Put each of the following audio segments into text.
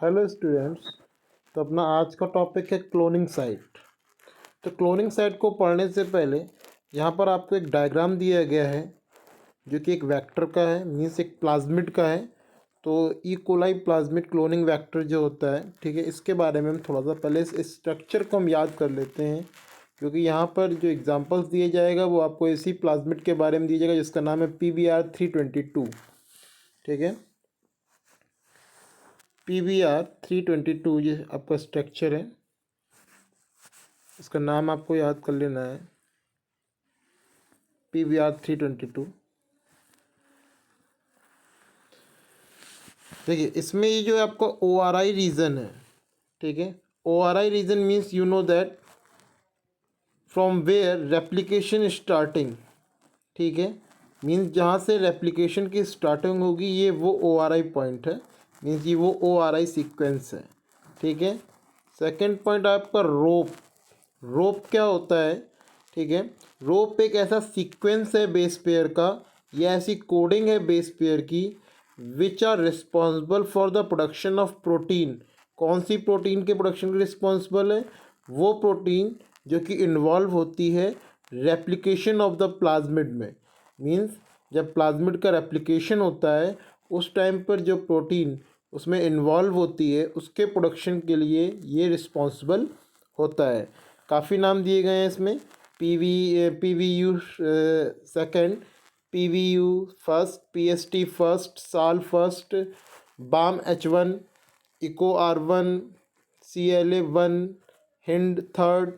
Hello students. तो अपना आज का टॉपिक है क्लोनिंग साइट। तो क्लोनिंग साइट को पढ़ने से पहले यहाँ पर आपको एक डायग्राम दिया गया है जो कि एक वेक्टर का है, मीन्स एक प्लाज्मिड का है। तो E coli plasmid cloning vector जो होता है, ठीक है, इसके बारे में हम थोड़ा सा पहले इस स्ट्रक्चर को हम याद कर लेते हैं, क्योंकि यहाँ पर जो एग्जांपल्स दिए जाएगा वो आपको इसी प्लाज्मिड के बारे में दिया जाएगा जिसका नाम है PBr322। ठीक है, PBr322 ये आपका स्ट्रक्चर है, इसका नाम आपको याद कर लेना है PBr322। देखिए इसमें ये जो आपका ORI रीजन है, ठीक है, ORI region means you know that from where replication starting, ठीक है, मीन्स जहाँ से रेप्लिकेशन की स्टार्टिंग होगी ये वो ORI पॉइंट है, मीन्स ये वो ORI सीक्वेंस है। ठीक है, सेकंड पॉइंट आपका रोप। रोप क्या होता है? ठीक है, रोप एक ऐसा सीक्वेंस है बेस पेयर का, या ऐसी कोडिंग है बेस पेयर की which are responsible for the production of protein. कौन सी प्रोटीन के प्रोडक्शन के रिस्पॉन्सिबल है? वो प्रोटीन जो कि इन्वॉल्व होती है रेप्लिकेशन ऑफ द प्लाज्मिड में। मीन्स जब प्लाज्मिड का रेप्लिकेशन होता है उस टाइम पर जो प्रोटीन उसमें इन्वॉल्व होती है उसके प्रोडक्शन के लिए ये रिस्पॉन्सिबल होता है। काफ़ी नाम दिए गए हैं इसमें, PVU second, PVU first, PST first, साल फर्स्ट, बाम H1, इको R1, CLA1, हिंड थर्ड।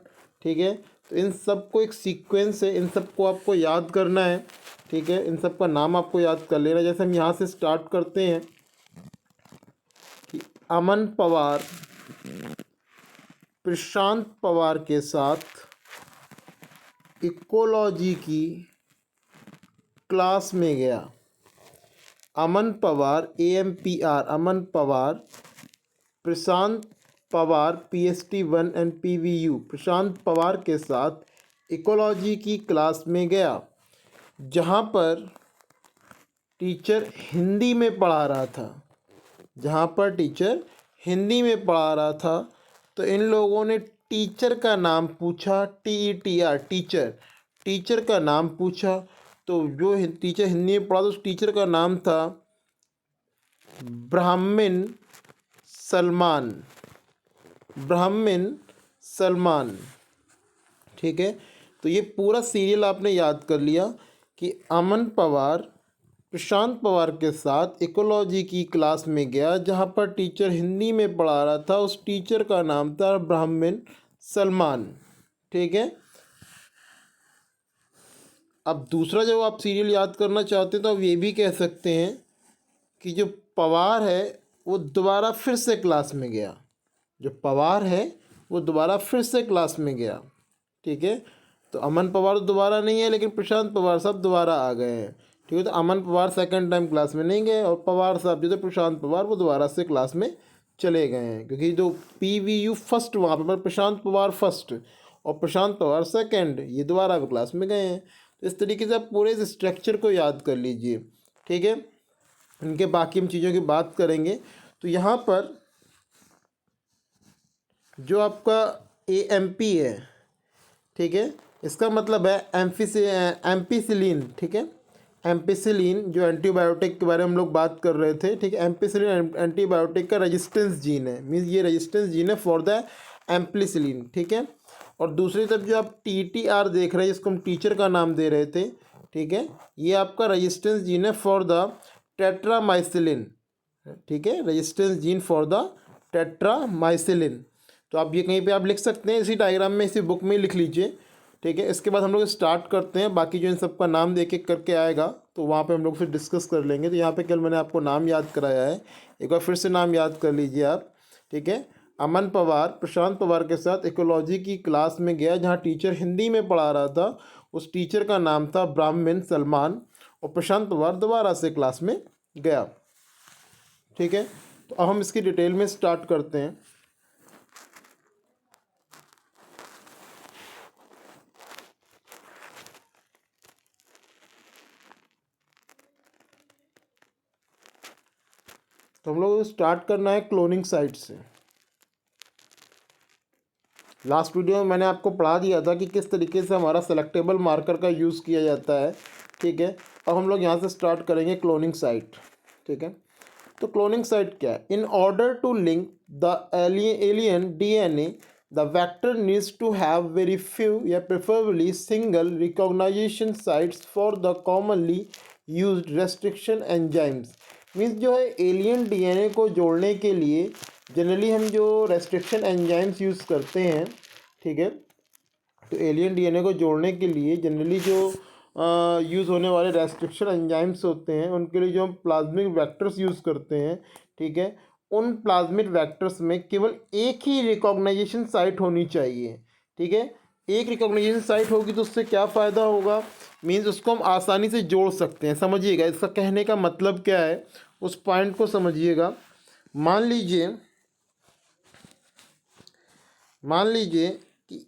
ठीक है, तो इन सब को एक सीक्वेंस है, इन सब को आपको याद करना है। ठीक है, इन सब का नाम आपको याद कर लेना। जैसे हम यहाँ से स्टार्ट करते हैं कि अमन पवार प्रशांत पवार के साथ इकोलॉजी की क्लास में गया। Aman Pawar AMPR, Aman Pawar, Prashant Pawar PST1 and PVU, Prashant Pawar के साथ इकोलॉजी की क्लास में गया, जहाँ पर टीचर हिंदी में पढ़ा रहा था। जहाँ पर टीचर हिंदी में पढ़ा रहा था तो इन लोगों ने टीचर का नाम पूछा, TETR, टीचर, टीचर का नाम पूछा। तो जो टीचर हिंदी में पढ़ा था उस टीचर का नाम था ब्राह्मण सलमान, ब्राह्मण सलमान। ठीक है, तो ये पूरा सीरियल आपने याद कर लिया कि अमन पवार प्रशांत पवार के साथ इकोलॉजी की क्लास में गया, जहाँ पर टीचर हिंदी में पढ़ा रहा था, उस टीचर का नाम था ब्राह्मण सलमान। ठीक है, अब दूसरा जब आप सीरियल याद करना चाहते हैं तो आप ये भी कह सकते हैं कि जो पवार है वो दोबारा फिर से क्लास में गया। जो पवार है वो दोबारा फिर से क्लास में गया। ठीक है, तो अमन पवार दोबारा नहीं है लेकिन प्रशांत पवार साहब दोबारा आ गए हैं। ठीक है, तो अमन पवार सेकंड टाइम क्लास में नहीं गए और पवार साहब जो थे प्रशांत पवार वो दोबारा से क्लास में चले गए हैं, क्योंकि जो PVU फर्स्ट वहाँ पर प्रशांत पवार फर्स्ट और प्रशांत पवार सेकंड, ये दोबारा क्लास में गए हैं। तो इस तरीके से आप पूरे इस स्ट्रक्चर को याद कर लीजिए। ठीक है, इनके बाकी हम चीज़ों की बात करेंगे। तो यहाँ पर जो आपका AMP है, ठीक है, इसका मतलब है एम्पिसिलिन। ठीक है, एम्पिसिलिन जो एंटीबायोटिक के बारे में हम लोग बात कर रहे थे। ठीक है, एम्पिसिलिन एंटीबायोटिक का रेजिस्टेंस जीन है, मीन्स ये रेजिस्टेंस जीन है फॉर द एम्पिसिलिन। ठीक है, और दूसरी तरफ जो आप TTR देख रहे हैं जिसको हम टीचर का नाम दे रहे थे, ठीक है, ये आपका रेजिस्टेंस जीन है फॉर द टेट्रामाइसिलिन। ठीक है, रेजिस्टेंस जीन फॉर द टेट्रामाइसिलिन। तो आप ये कहीं पे आप लिख सकते हैं, इसी डायग्राम में इसी बुक में लिख लीजिए। ठीक है, इसके बाद हम लोग स्टार्ट करते हैं, बाकी जो इन सब का नाम एक एक करके आएगा तो वहाँ पे हम लोग फिर डिस्कस कर लेंगे। तो यहाँ पे कल मैंने आपको नाम याद कराया है, एक बार फिर से नाम याद कर लीजिए आप। ठीक है, अमन पवार प्रशांत पवार के साथ इकोलॉजी की क्लास में गया, जहाँ टीचर हिंदी में पढ़ा रहा था, उस टीचर का नाम था ब्राह्मण सलमान, और प्रशांत पवार दोबारा से क्लास में गया। ठीक है, तो अब हम इसकी डिटेल में स्टार्ट करते हैं। तो हम लोग स्टार्ट करना है क्लोनिंग साइट से। लास्ट वीडियो में मैंने आपको पढ़ा दिया था कि किस तरीके से हमारा सेलेक्टेबल मार्कर का यूज़ किया जाता है, ठीक है। अब हम लोग यहाँ से स्टार्ट करेंगे क्लोनिंग साइट, ठीक है। तो क्लोनिंग साइट क्या है? In order to link the alien DNA the vector needs to have very few या preferably single recognization sites for the commonly used restriction enzymes. Means जो है एलियन डीएनए को जोड़ने के लिए जनरली हम जो रेस्ट्रिक्शन एंजाइम्स यूज़ करते हैं, ठीक है। तो एलियन डीएनए को जोड़ने के लिए जनरली जो यूज़ होने वाले रेस्ट्रिक्शन एंजाइम्स होते हैं उनके लिए जो हम प्लाज्मिक वेक्टर्स यूज़ करते हैं, ठीक है, उन प्लाज्मिक वेक्टर्स में केवल एक ही रिकॉग्नाइजेशन साइट होनी चाहिए, ठीक है। एक रिकॉग्नाइजेशन साइट होगी तो उससे क्या फ़ायदा होगा? मीन्स उसको हम आसानी से जोड़ सकते हैं। समझिएगा इसका कहने का मतलब क्या है, उस पॉइंट को समझिएगा। मान लीजिए कि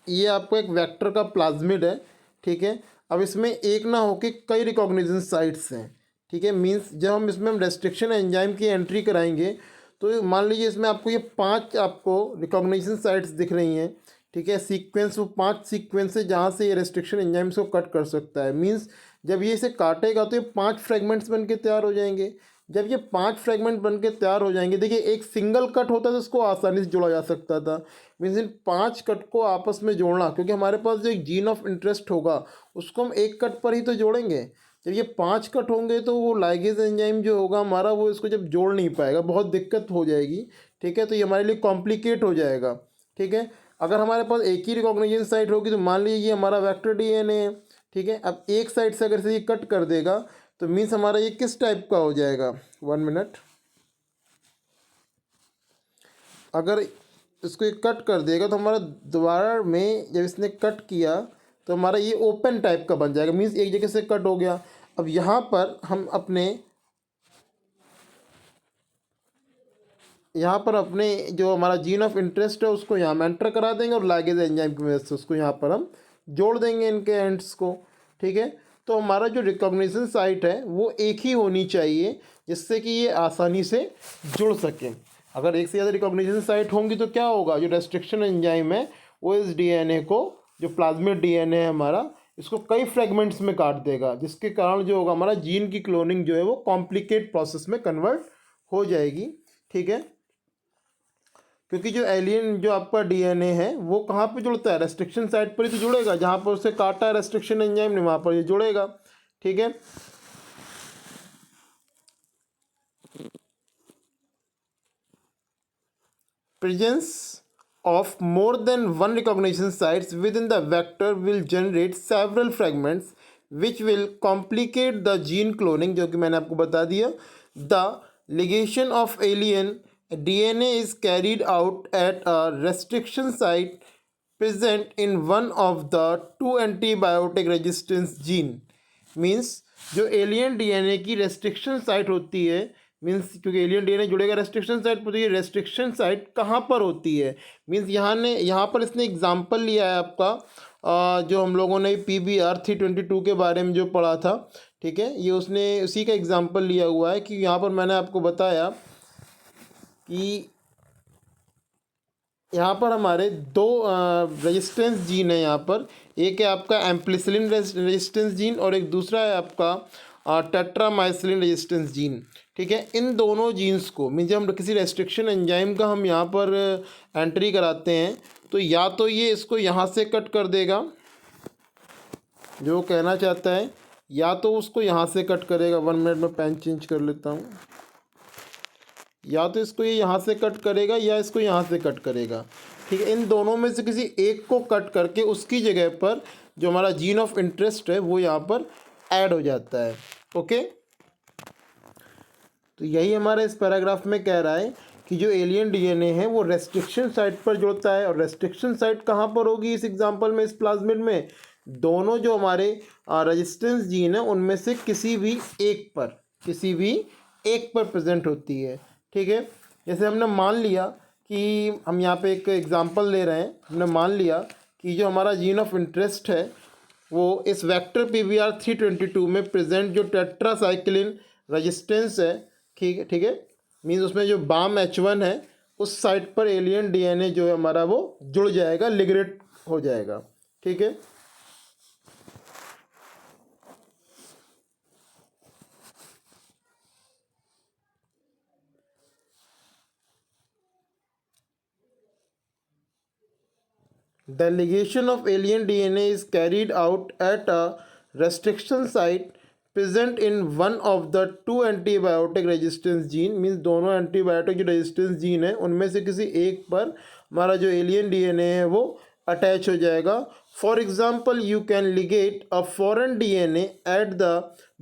ये आपको एक वेक्टर का प्लाज्मिड है, ठीक है। अब इसमें एक ना होके कई रिकॉग्निशन साइट्स हैं, ठीक है। मींस जब हम रेस्ट्रिक्शन एंजाइम की एंट्री कराएंगे तो मान लीजिए इसमें आपको ये 5 आपको रिकॉग्निशन साइट्स दिख रही हैं, ठीक है। सीक्वेंस, वो 5 सीक्वेंस है जहाँ से ये रेस्ट्रिक्शन एंजाइम्स को कट कर सकता है। मींस जब ये इसे काटेगा तो ये 5 फ्रेगमेंट्स बन के तैयार हो जाएंगे। जब ये 5 फ्रेगमेंट बन के तैयार हो जाएंगे, देखिए एक सिंगल कट होता तो उसको आसानी से जोड़ा जा सकता था। मीन्स इन 5 कट को आपस में जोड़ना, क्योंकि हमारे पास जो एक जीन ऑफ इंटरेस्ट होगा उसको हम एक कट पर ही तो जोड़ेंगे। जब ये 5 कट होंगे तो वो लाइगेज एंजाइम जो होगा हमारा, वो इसको जब जोड़ नहीं पाएगा, बहुत दिक्कत हो जाएगी, ठीक है। तो ये हमारे लिए कॉम्प्लिकेट हो जाएगा, ठीक है। अगर हमारे पास एक ही रिकॉग्निशन साइट होगी तो मान लीजिए हमारा वेक्टर डीएनए है, ठीक है। अब एक साइड से अगर से ये कट कर देगा तो मीन्स हमारा ये किस टाइप का हो जाएगा? 1 मिनट। अगर इसको ये कट कर देगा तो हमारा दोबारा में जब इसने कट किया तो हमारा ये ओपन टाइप का बन जाएगा। मीन्स एक जगह से कट हो गया। अब यहाँ पर हम अपने जो हमारा जीन ऑफ इंटरेस्ट है उसको यहाँ में एंटर करा देंगे और लाइगेज एंजाइम की मदद से उसको यहाँ पर हम जोड़ देंगे इनके एंड्स को, ठीक है। तो हमारा जो रिकॉग्निशन साइट है वो एक ही होनी चाहिए जिससे कि ये आसानी से जुड़ सके। अगर एक से ज़्यादा रिकॉग्निशन साइट होंगी तो क्या होगा? जो रेस्ट्रिक्शन एंजाइम है वो इस डीएनए को, जो प्लाज्मिड डीएनए है हमारा, इसको कई फ्रेगमेंट्स में काट देगा, जिसके कारण जो होगा हमारा जीन की क्लोनिंग जो है वो कॉम्प्लिकेट प्रोसेस में कन्वर्ट हो जाएगी, ठीक है। क्योंकि जो एलियन जो आपका डीएनए है वो कहाँ पे जुड़ता है? रेस्ट्रिक्शन साइट पर ही तो जुड़ेगा। जहाँ पर उसे काटा है रेस्ट्रिक्शन एंजाइम ने वहाँ पर ये जुड़ेगा, ठीक है। Presence of more than one recognition sites within the vector will generate several fragments which will complicate the gene cloning, जो कि मैंने आपको बता दिया। The ligation of alien DNA is carried out at a restriction site present in one of the 2 antibiotic resistance gene। Means जो alien DNA की restriction site होती है, मीन्स क्योंकि एलियन डीएनए जुड़ेगा रेस्ट्रिक्शन साइट पर, तो ये रेस्ट्रिक्शन साइट कहाँ पर होती है? मीन्स यहाँ पर इसने एग्जांपल लिया है आपका जो हम लोगों ने PBR 322 के बारे में जो पढ़ा था, ठीक है। ये उसने उसी का एग्जांपल लिया हुआ है कि यहाँ पर मैंने आपको बताया कि यहाँ पर हमारे 2 रेजिस्टेंस जीन है। यहाँ पर एक है आपका एम्पलीसिलिन रेजिस्टेंस जीन और एक दूसरा है आपका टेट्रामाइसिलिन रेजिस्टेंस जीन, ठीक है। इन दोनों जीन्स को मीन जब हम किसी रेस्ट्रिक्शन एंजाइम का हम यहाँ पर एंट्री कराते हैं तो या तो ये इसको यहाँ से कट कर देगा, जो कहना चाहता है, या तो उसको यहाँ से कट करेगा। 1 मिनट में पेन चेंज कर लेता हूँ। या तो इसको ये यहाँ से कट करेगा या इसको यहाँ से कट करेगा, ठीक है। इन दोनों में से किसी एक को कट करके उसकी जगह पर जो हमारा जीन ऑफ इंटरेस्ट है वो यहाँ पर ऐड हो जाता है, ओके। तो यही हमारा इस पैराग्राफ में कह रहा है कि जो एलियन डीएनए है वो रेस्ट्रिक्शन साइट पर जुड़ता है। और रेस्ट्रिक्शन साइट कहाँ पर होगी इस एग्जांपल में, इस प्लाज्मिड में? दोनों जो हमारे रेजिस्टेंस जीन है उनमें से किसी भी एक पर प्रेजेंट होती है, ठीक है। जैसे हमने मान लिया कि हम यहाँ पे एक एग्जांपल ले रहे हैं, हमने मान लिया कि जो हमारा जीन ऑफ इंटरेस्ट है वो इस वेक्टर PBR 322 में प्रेजेंट जो टेट्रासाइक्लिन रेजिस्टेंस है, ठीक है, मीन्स उसमें जो बाम H1 है उस साइट पर एलियन डीएनए जो है हमारा वो जुड़ जाएगा, लिगरेट हो जाएगा। ठीक है, the ligation of alien DNA is carried out at a restriction site present in one of the two antibiotic resistance gene, means दोनों एंटीबायोटिक जो रेजिस्टेंस जीन है उनमें से किसी एक पर हमारा जो एलियन डीएनए है वो अटैच हो जाएगा। For example you can ligate a foreign DNA at the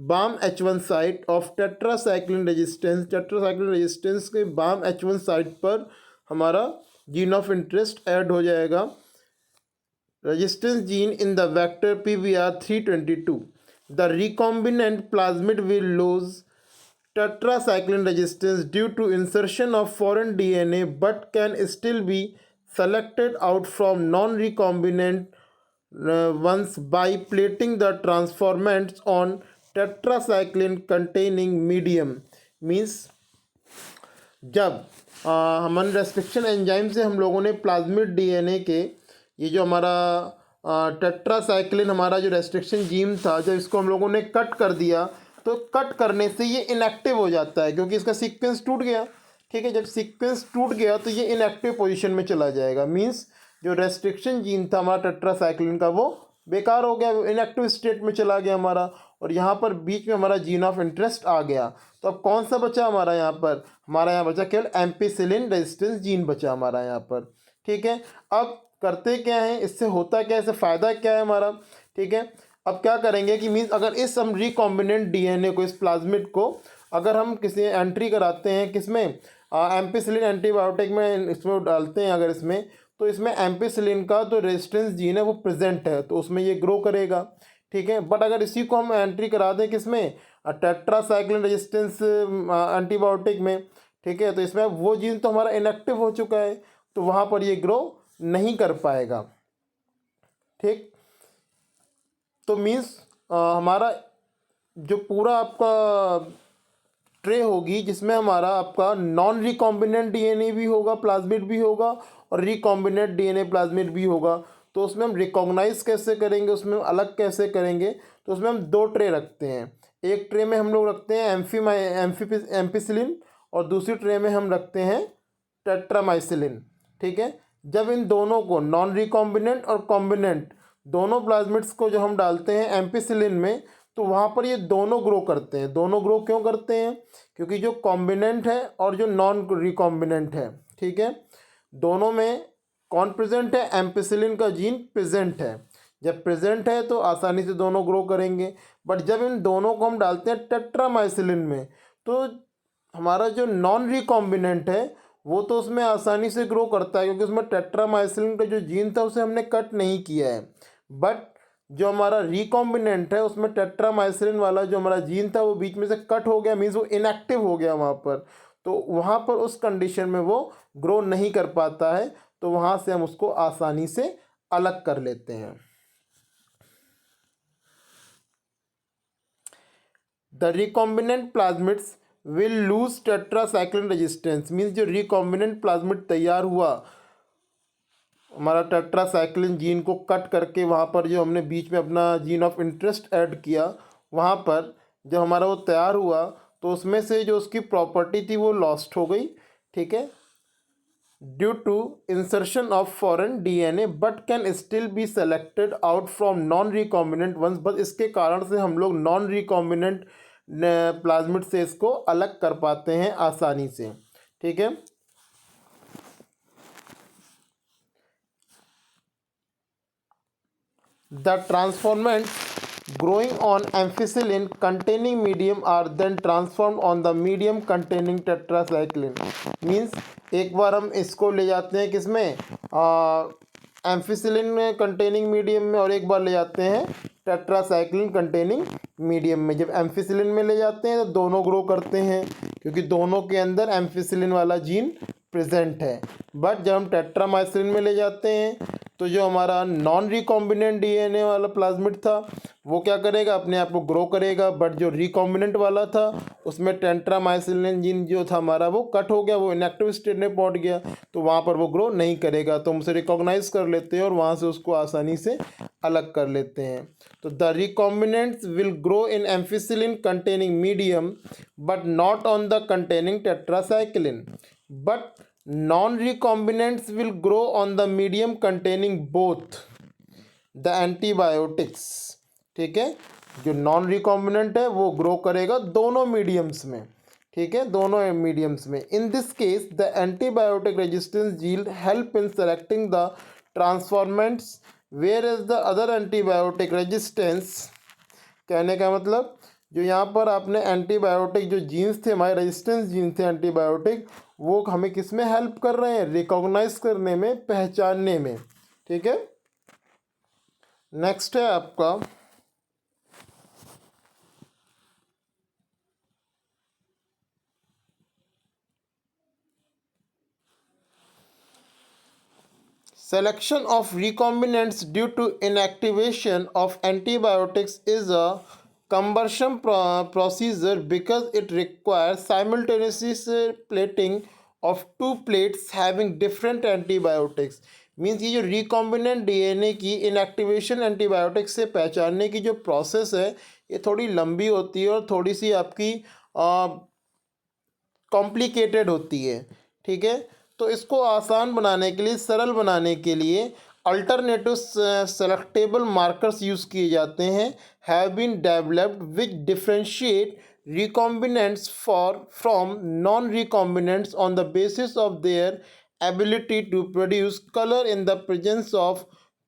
Bam H1 site of tetracycline resistance के बाम H1 साइट पर हमारा जीन ऑफ इंटरेस्ट ऐड हो जाएगा, resistance gene in the vector PBR322. The recombinant plasmid will lose tetracycline resistance due to insertion of foreign DNA but can still be selected out from non-recombinant ones by plating the transformants on tetracycline containing medium. Means जब हमन restriction enzyme से हम लोगों ने plasmid DNA के ये जो हमारा टेट्रासाइक्लिन हमारा जो रेस्ट्रिक्शन जीन था, जब इसको हम लोगों ने कट कर दिया तो कट करने से ये इनएक्टिव हो जाता है क्योंकि इसका सीक्वेंस टूट गया। ठीक है, जब सीक्वेंस टूट गया तो ये इनएक्टिव पोजीशन में चला जाएगा, मींस जो रेस्ट्रिक्शन जीन था हमारा टेट्रासाइक्लिन का वो बेकार हो गया, इनएक्टिव स्टेट में चला गया हमारा, और यहाँ पर बीच में हमारा जीन ऑफ इंटरेस्ट आ गया। तो अब कौन सा बचा हमारा यहाँ पर? हमारा यहाँ बचा केवल एम्पिसिलिन रेजिस्टेंस जीन बचा हमारा यहाँ पर। ठीक है, अब करते क्या है, इससे होता क्या है, इससे फ़ायदा क्या है हमारा? ठीक है, अब क्या करेंगे कि मीन्स अगर इस हम रिकॉम्बिनेंट डीएनए को, इस प्लाज्मिड को अगर हम किसी एंट्री कराते हैं किसमें, एम्पिसिलिन एंटीबायोटिक में इसमें डालते हैं अगर इसमें, तो इसमें एम्पिसिलिन का जो रेजिस्टेंस जीन है वो प्रेजेंट है तो उसमें ये ग्रो करेगा। ठीक है, बट अगर इसी को हम एंट्री करा दें किसमें, टेट्रासाइक्लिन रेजिस्टेंस एंटीबायोटिक में, ठीक है, तो इसमें वो जीन तो हमारा इनएक्टिव हो चुका है तो वहाँ पर ये ग्रो नहीं कर पाएगा। ठीक, तो मीन्स हमारा जो पूरा आपका ट्रे होगी जिसमें हमारा आपका नॉन रिकॉम्बिनेंट डीएनए भी होगा, प्लाज्मिड भी होगा और रिकॉम्बिनेंट डीएनए प्लाज्मिड भी होगा, तो उसमें हम रिकॉग्नाइज कैसे करेंगे, उसमें अलग कैसे करेंगे? तो उसमें हम दो ट्रे रखते हैं, एक ट्रे में हम लोग रखते हैं एम्पिसिलिन और दूसरी ट्रे में हम रखते हैं टेट्रामाइसिलिन। ठीक है, जब इन दोनों को नॉन रिकॉम्बिनेंट और कॉम्बिनेंट दोनों प्लाज्मिड्स को जो हम डालते हैं एम्पिसिलिन में तो वहाँ पर ये दोनों ग्रो करते हैं। दोनों ग्रो क्यों करते हैं? क्योंकि जो कॉम्बिनेंट है और जो नॉन रिकॉम्बिनेंट है, ठीक है, दोनों में कौन प्रेजेंट है? एम्पिसिलिन का जीन प्रेजेंट है। जब प्रेजेंट है तो आसानी से दोनों ग्रो करेंगे, बट जब इन दोनों को हम डालते हैं टेट्रामाइसिलिन में तो हमारा जो नॉन रिकॉम्बिनेंट है वो तो उसमें आसानी से ग्रो करता है क्योंकि उसमें टेट्रामाइसिलिन का जो जीन था उसे हमने कट नहीं किया है, बट जो हमारा रिकॉम्बिनेंट है उसमें टेट्रामाइसिलिन वाला जो हमारा जीन था वो बीच में से कट हो गया, मीन्स वो इनएक्टिव हो गया वहाँ पर, तो वहाँ पर उस कंडीशन में वो ग्रो नहीं कर पाता है, तो वहाँ से हम उसको आसानी से अलग कर लेते हैं। The recombinant plasmids will lose tetracycline resistance, means जो रिकॉम्बिनेंट प्लाज्मिड तैयार हुआ हमारा टेट्रासाइक्लिन जीन को कट करके वहाँ पर जो हमने बीच में अपना जीन ऑफ इंटरेस्ट ऐड किया, वहाँ पर जब हमारा वो तैयार हुआ तो उसमें से जो उसकी प्रॉपर्टी थी वो लॉस्ट हो गई। ठीक है, due to insertion of foreign DNA but can still be selected out from non recombinant ones, बस इसके कारण से हम लोग नॉन रिकॉम्बिनेंट प्लाज्मिड से इसको अलग कर पाते हैं आसानी से। ठीक है, the transformants growing on ampicillin containing medium are then transformed on the medium containing tetracycline, means एक बार हम इसको ले जाते हैं किसमें, एम्फिसिलिन कंटेनिंग मीडियम में, और एक बार ले जाते हैं टेट्रासाइक्लिन कंटेनिंग मीडियम में। जब एम्फिसिलिन में ले जाते हैं तो दोनों ग्रो करते हैं क्योंकि दोनों के अंदर एम्फिसिलिन वाला जीन प्रेजेंट है, बट जब हम टेट्रामाइसिलिन में ले जाते हैं तो जो हमारा नॉन रिकॉम्बिनेंट डीएनए वाला प्लाज्मिड था वो क्या करेगा, अपने आप को ग्रो करेगा। बट जो रिकॉम्बिनेंट वाला था उसमें टेंट्रामाइसिलिन जीन जो था हमारा वो कट हो गया, वो इनएक्टिव स्टेट में पहुंच गया, तो वहाँ पर वो ग्रो नहीं करेगा। तो हम उसे रिकॉग्नाइज कर लेते हैं और वहाँ से उसको आसानी से अलग कर लेते हैं। तो the recombinants will grow in ampicillin containing medium but not on the containing tetracycline, but non recombinants will grow on the medium containing both the antibiotics. ठीक है, जो नॉन रिकॉम्बिनेंट है वो ग्रो करेगा दोनों मीडियम्स में। ठीक है, दोनों मीडियम्स में। In this case the antibiotic resistance gene help in selecting the transformants where is the other antibiotic resistance. कहने का मतलब जो यहाँ पर आपने एंटीबायोटिक जो जीन्स थे, हमारे रेजिस्टेंस जीन थे एंटीबायोटिक, वो हमें किस में हेल्प कर रहे हैं, रिकॉग्नाइज करने में, पहचानने में। ठीक है, नेक्स्ट है आपका selection of recombinants due to inactivation of antibiotics is a cumbersome procedure because it requires simultaneous plating of two plates having different antibiotics। Means ये जो रिकॉम्बिनेंट डीएनए की इनएक्टिवेशन एंटीबायोटिक से पहचानने की जो प्रोसेस है ये थोड़ी लंबी होती है और थोड़ी सी आपकी कॉम्प्लिकेटेड होती है। ठीक है, तो इसको आसान बनाने के लिए, सरल बनाने के लिए अल्टरनेटिव सेलेक्टेबल मार्कर्स यूज़ किए जाते हैं, have been developed which differentiate recombinants from non recombinants on the basis of their ability to produce colour in the presence of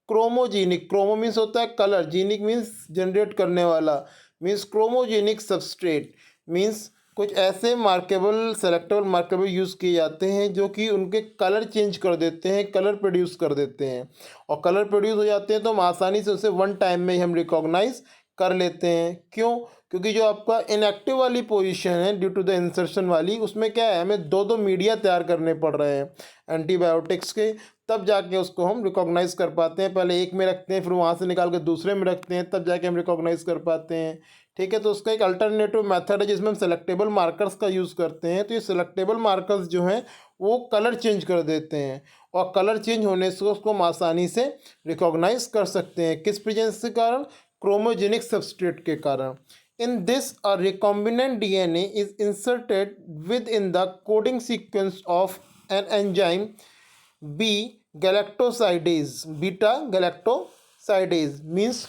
chromogenic. Chromo means होता है कलर, जेनिक मीन्स जनरेट करने वाला, means chromogenic substrate. Means कुछ ऐसे markable, selectable markable use किए जाते हैं जो कि उनके कलर चेंज कर देते हैं, कलर प्रोड्यूस कर देते हैं। और कलर प्रोड्यूस हो जाते हैं तो हम आसानी से उसे वन टाइम में ही हम रिकॉग्नाइज कर लेते हैं। क्यों? क्योंकि जो आपका इनएक्टिव वाली पोजीशन है ड्यू टू द इंसर्शन वाली, उसमें क्या है, हमें दो दो मीडिया तैयार करने पड़ रहे हैं एंटीबायोटिक्स के, तब जाके उसको हम रिकॉग्नाइज कर पाते हैं। पहले एक में रखते हैं, फिर वहाँ से निकाल कर दूसरे में रखते हैं, तब जाके हम रिकॉग्नाइज कर पाते हैं। ठीक है, तो उसका एक अल्टरनेटिव मेथड है जिसमें हम सेलेक्टेबल मार्कर्स का यूज़ करते हैं। तो ये सेलेक्टेबल मार्कर्स जो हैं वो कलर चेंज कर देते हैं, और कलर चेंज होने से उसको हम आसानी से रिकॉग्नाइज कर सकते हैं। किस प्रेजेंस के कारण? क्रोमोजेनिक सबस्ट्रेट के कारण। In this a recombinant DNA is inserted within the coding sequence of an enzyme B galactosidase, beta galactosidase. Means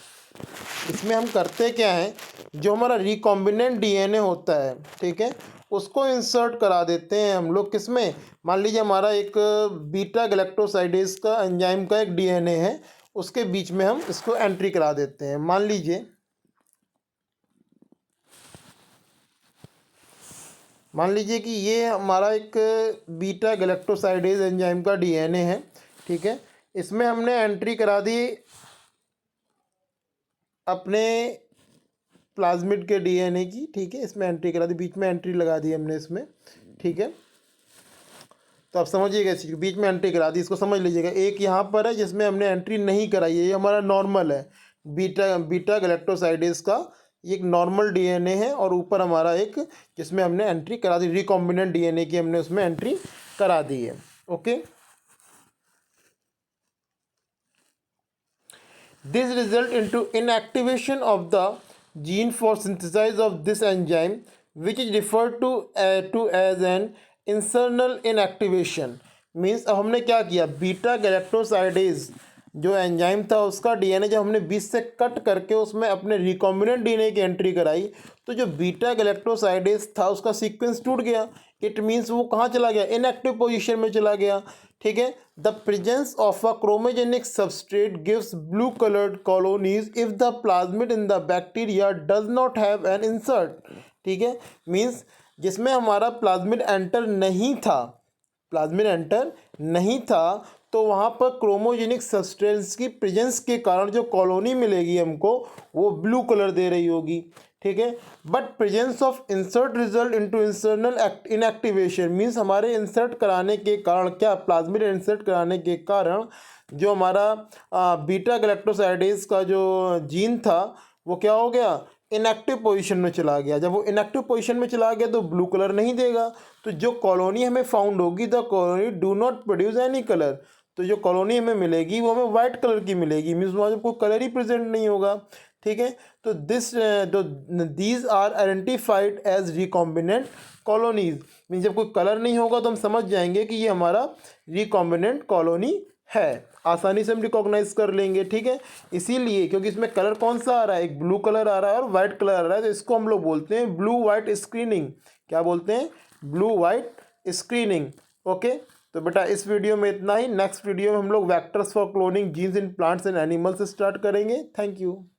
इसमें हम करते क्या हैं, जो हमारा रिकॉम्बिनेंट डीएनए होता है, ठीक है, उसको इंसर्ट करा देते हैं हम लोग। किसमें? मान लीजिए हमारा एक बीटा गैलेक्टोसाइडेज का एंजाइम का एक डीएनए है, उसके बीच में हम इसको एंट्री करा देते हैं। मान लीजिए कि ये हमारा एक बीटा गैलेक्टोसाइडेज एंजाइम का डीएनए है। ठीक है, इसमें हमने एंट्री करा दी अपने प्लाज्मिड के डीएनए की। ठीक है, इसमें एंट्री करा दी, बीच में एंट्री लगा दी हमने इसमें। ठीक है, तो आप समझिएगा, इसी बीच में एंट्री करा दी, इसको समझ लीजिएगा। एक यहाँ पर है जिसमें हमने एंट्री नहीं कराई है, ये हमारा नॉर्मल है, बीटा गैलेक्टोसाइडेज का ये एक नॉर्मल डीएनए है, और ऊपर हमारा एक जिसमें हमने एंट्री करा दी, रिकॉम्बिनेंट डीएनए की हमने उसमें एंट्री करा दी है। Okay, this result into inactivation of the gene for synthesis of this enzyme, which is referred to as an इंसर्नल inactivation। Means अब हमने क्या किया, बीटा गैलेक्टोसाइडेज जो एंजाइम था उसका डीएनए जब हमने बीच से कट करके उसमें अपने रिकॉम्बिनेंट डीएनए की एंट्री कराई, तो जो बीटा गैलेक्टोसाइडेज था उसका सीक्वेंस टूट गया। इट मीन्स वो कहाँ चला गया, इनएक्टिव पोजीशन में चला गया। ठीक है, the presence of a chromogenic substrate gives blue coloured colonies if the plasmid in the bacteria does not have an insert. ठीक है, मीन्स जिसमें हमारा प्लाज्मिड एंटर नहीं था, तो वहाँ पर क्रोमोजेनिक सब्सटेंस की प्रेजेंस के कारण जो कॉलोनी मिलेगी हमको वो ब्लू कलर दे रही होगी। ठीक है, but presence of insert result into insertional inactivation. Means हमारे इंसर्ट कराने के कारण क्या, प्लाज्मिड इंसर्ट कराने के कारण जो हमारा बीटा गैलेक्टोसाइडेज का जो जीन था वो क्या हो गया, इनएक्टिव पोजीशन में चला गया। जब वो इनएक्टिव पोजीशन में चला गया तो ब्लू कलर नहीं देगा। तो जो कॉलोनी हमें फाउंड होगी, the colony do not produce any colour, तो जो कॉलोनी हमें मिलेगी वो हमें वाइट कलर की मिलेगी, मीन्स वहाँ कोई कलर ही प्रेजेंट नहीं होगा। ठीक है, तो these are identified as recombinant colonies, mean जब कोई कलर नहीं होगा तो हम समझ जाएंगे कि ये हमारा रिकॉम्बिनेंट कॉलोनी है, आसानी से हम रिकॉग्नाइज कर लेंगे। ठीक है, इसीलिए क्योंकि इसमें कलर कौन सा आ रहा है, एक ब्लू कलर आ रहा है और वाइट कलर आ रहा है, तो इसको हम लोग बोलते हैं ब्लू वाइट स्क्रीनिंग। क्या बोलते हैं, ब्लू वाइट स्क्रीनिंग। ओके, तो बेटा इस वीडियो में इतना ही। नेक्स्ट वीडियो में हम लोग vectors for cloning genes in plants and animals start करेंगे। Thank you.